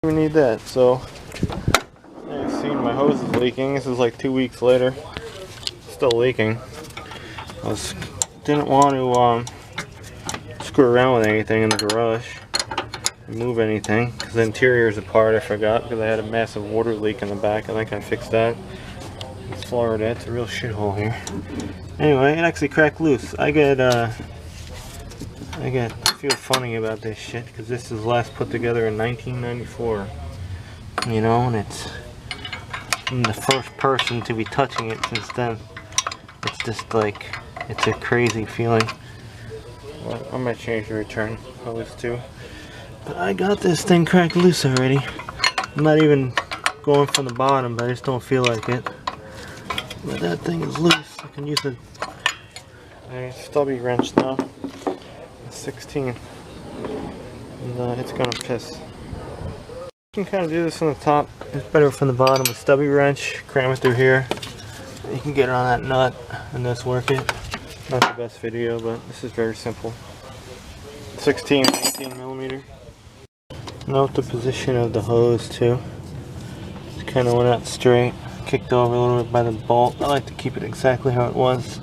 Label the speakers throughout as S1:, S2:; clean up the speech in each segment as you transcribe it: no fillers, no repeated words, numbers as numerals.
S1: We need that. So you see my hose is leaking. This is like 2 weeks later, still leaking. Didn't want to screw around with anything in the garage, move anything, because the interior is apart. I forgot because I had a massive water leak in the back. I think I fixed that. It's Florida. It's a real shithole here. Anyway, it actually cracked loose. I feel funny about this shit because this is last put together in 1994. You know, and I'm the first person to be touching it since then. It's just like, it's a crazy feeling. Well, I might change the return hose too. But I got this thing cracked loose already. I'm not even going from the bottom, but I just don't feel like it. But that thing is loose. I can use a stubby wrench now. 16. And it's gonna piss. You can kind of do this on the top. It's better from the bottom. A stubby wrench, cram it through here. You can get it on that nut and just work it. Not the best video, but this is very simple. 16, 18 millimeter. Note the position of the hose too. It kind of went out straight, kicked over a little bit by the bolt. I like to keep it exactly how it was.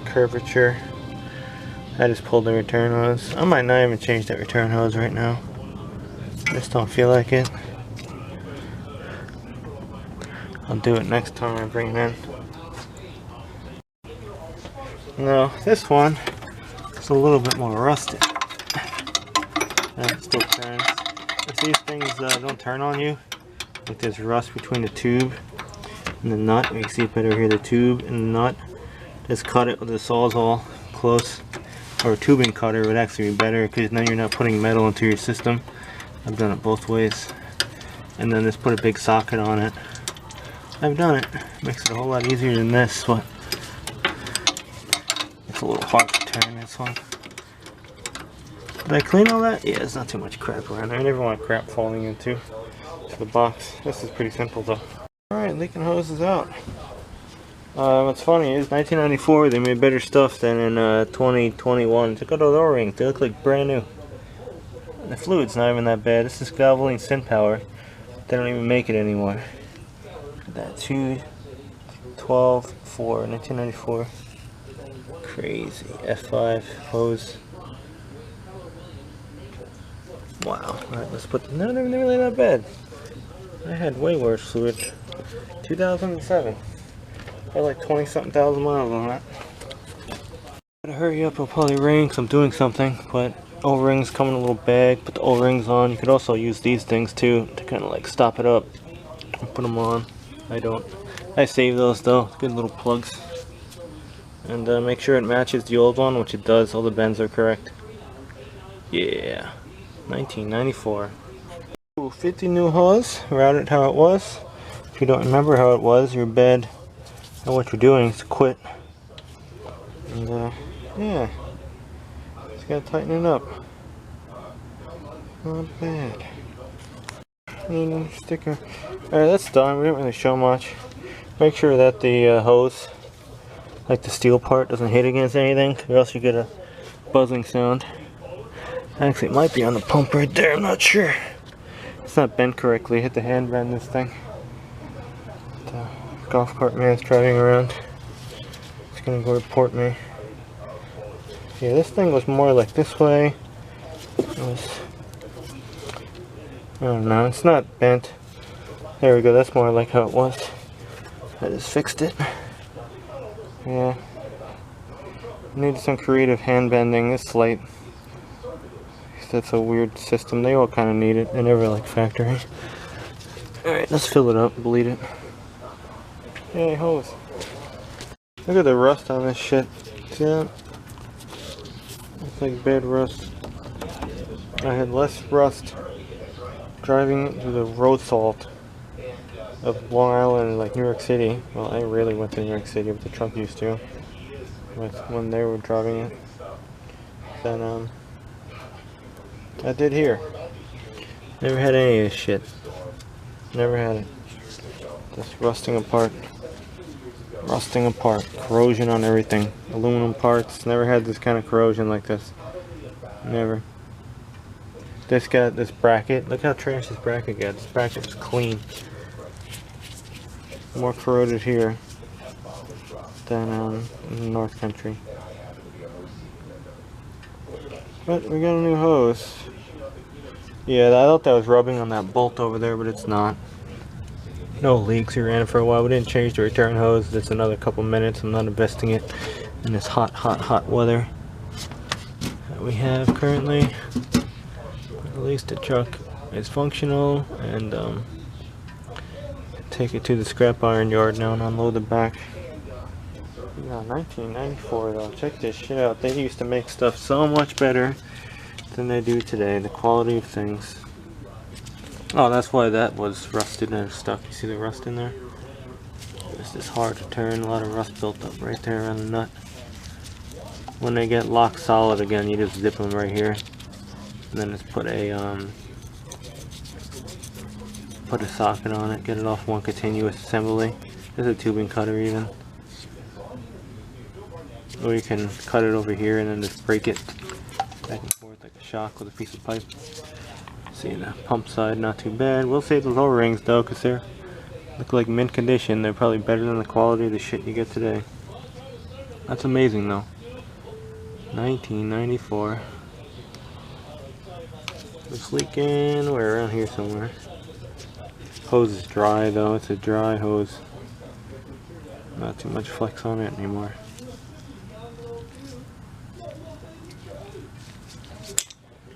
S1: Curvature. I just pulled the return hose. I might not even change that return hose right now. I just don't feel like it. I'll do it next time I bring it in. No, this one is a little bit more rusted. And it still turns. If these things don't turn on you, like there's rust between the tube and the nut, you can see it better here, the tube and the nut. Just cut it with the Sawzall close, or a tubing cutter would actually be better because then you're not putting metal into your system. I've done it both ways. And then just put a big socket on it. I've done it. Makes it a whole lot easier than this, but it's a little hard to turn this one. Did I clean all that? Yeah, there's not too much crap around there. I never want crap falling into the box. This is pretty simple though. Alright, leaking hose is out. What's funny is 1994 they made better stuff than in 2021. Look at those O-rings, they look like brand new. And the fluid's not even that bad. This is Valvoline Synth Power. They don't even make it anymore. Look at that, 212 for 1994. Crazy. F5 hose. Wow. Alright, let's put the. No, they're not really that bad. I had way worse fluid. 2007. I had like 20 something thousand miles on that. Gotta hurry up, it'll probably rain because I'm doing something. But O-rings come in a little bag. Put the O-rings on. You could also use these things too to kind of like stop it up. Put them on. I don't. I save those though. Good little plugs. And make sure it matches the old one, which it does. All the bends are correct. Yeah. 1994. Ooh, 50 new hose. Route it how it was. If you don't remember how it was, you're bad at what you're doing, so quit. And yeah. Just gotta tighten it up. Not bad. Sticker. Alright, that's done. We didn't really show much. Make sure that the hose, like the steel part, doesn't hit against anything, or else you get a buzzing sound. Actually, it might be on the pump right there, I'm not sure. It's not bent correctly. Hit the hand bend this thing. The golf cart man's driving around. He's gonna go report me. Yeah, this thing was more like this way. It was, I don't know, it's not bent. There we go, that's more like how it was. I just fixed it. Yeah. Needed some creative hand bending. This light. That's a weird system. They all kind of need it. They're never like factory. Alright, let's fill it up, bleed it. Yay, hose. Look at the rust on this shit. See that? It's like bad rust. I had less rust driving through the road salt of Long Island, like New York City. Well, I rarely went to New York City, but the truck used to. When they were driving it. Then, I did here. Never had any of this shit. Never had it. Just rusting apart. Rusting apart. Corrosion on everything. Aluminum parts. Never had this kind of corrosion like this. Never. This got this bracket. Look how trash this bracket got. This bracket was clean. More corroded here than in the North Country. But we got a new hose. Yeah, I thought that was rubbing on that bolt over there, but it's not. No leaks. We ran it for a while. We didn't change the return hose. It's another couple minutes. I'm not investing it in this hot weather that we have currently. At least the truck is functional, and take it to the scrap iron yard now and unload the back. Yeah, 1994 though. Check this shit out. They used to make stuff so much better than they do today. The quality of things. Oh, that's why that was rusted and stuck. You see the rust in there? It's just hard to turn. A lot of rust built up right there around the nut. When they get locked solid again, you just zip them right here, and then just put a socket on it. Get it off one continuous assembly. There's a tubing cutter even. Or you can cut it over here and then just break it back and forth like a shock with a piece of pipe. See the pump side, not too bad. We'll save those O-rings though, because they look like mint condition. They're probably better than the quality of the shit you get today. That's amazing though. 1994. It's leaking. We're around here somewhere. Hose is dry though. It's a dry hose. Not too much flex on it anymore.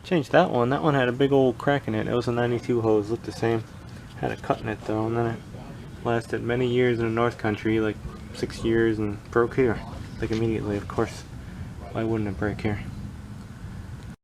S1: Changed that one. That one had a big old crack in it. It was a 92 hose. Looked the same. Had a cut in it though, and then it lasted many years in the North Country, like 6 years, and broke here. Like immediately, of course. Why wouldn't it break here?